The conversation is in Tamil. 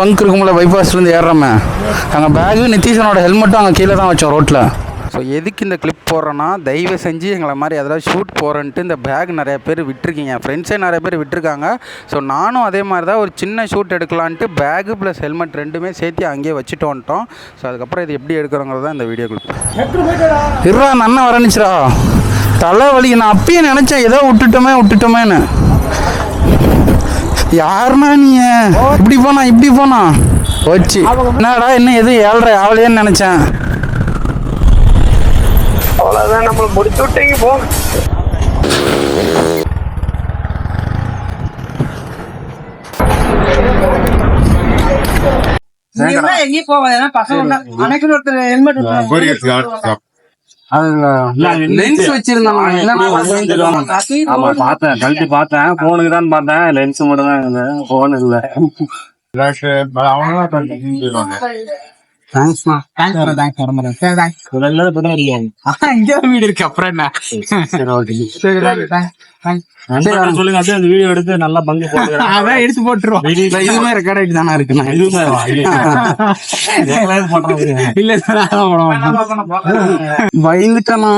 பங்க் இருக்கும்ல பைபாஸ்லேருந்து ஏறுறோமே, அங்கே பேகு நிதிஷனோட ஹெல்மெட்டும் அங்கே கீழே தான் வச்சோம் ரோட்டில். ஸோ எதுக்கு இந்த கிளிப் போடுறேன்னா, தயவு செஞ்சு எங்களை மாதிரி எதாவது ஷூட் போகிறேன்ட்டு இந்த பேக் நிறைய பேர் விட்டுருக்கீங்க, ஃப்ரெண்ட்ஸே நிறைய பேர் விட்டுருக்காங்க. ஸோ நானும் அதே மாதிரி தான் ஒரு சின்ன ஷூட் எடுக்கலான்ட்டு பேகு ப்ளஸ் ஹெல்மெட் ரெண்டுமே சேர்த்து அங்கேயே வச்சுட்டு வந்துட்டோம். ஸோ அதுக்கப்புறம் இது எப்படி எடுக்கிறோங்கிறது தான் இந்த வீடியோ கிளிப். இருறா அந்த அண்ணன் வரணிச்சுரா, தலைவலி. நான் அப்பயே நினச்சேன் ஏதோ விட்டுட்டோமேன்னு. யாருன்னா நீ இப்படி போனா வச்சு என்னடா இன்னும் எதுவும் 7:30 ஆகலையேன்னு நினச்சேன். அவ்வளோதான், நம்மளை முடிச்சு விட்டீங்க போ. எங்கேயும் போவாது பசங்க அனைக்கு ஒருத்தர் ஹெல்மெட் லென்ஸ் வச்சிருந்தேன், பார்த்தேன் கழட்டி பார்த்தேன், போனுக்கு தான் பார்த்தேன், லென்ஸ் மட்டும் தான், போன் இல்லை. வீடு இருக்கு அப்புறம் என்ன. சொல்லுங்க, அப்படியே அந்த வீடியோ எடுத்து நல்லா பங்கு போட்டுக்கிறேன், அதான் எடுத்து போட்டுருவோம். இதுவுமே ரெக்கார்ட் ஆகிட்டு தானே இருக்கு. இல்ல பயந்துட்டேன்.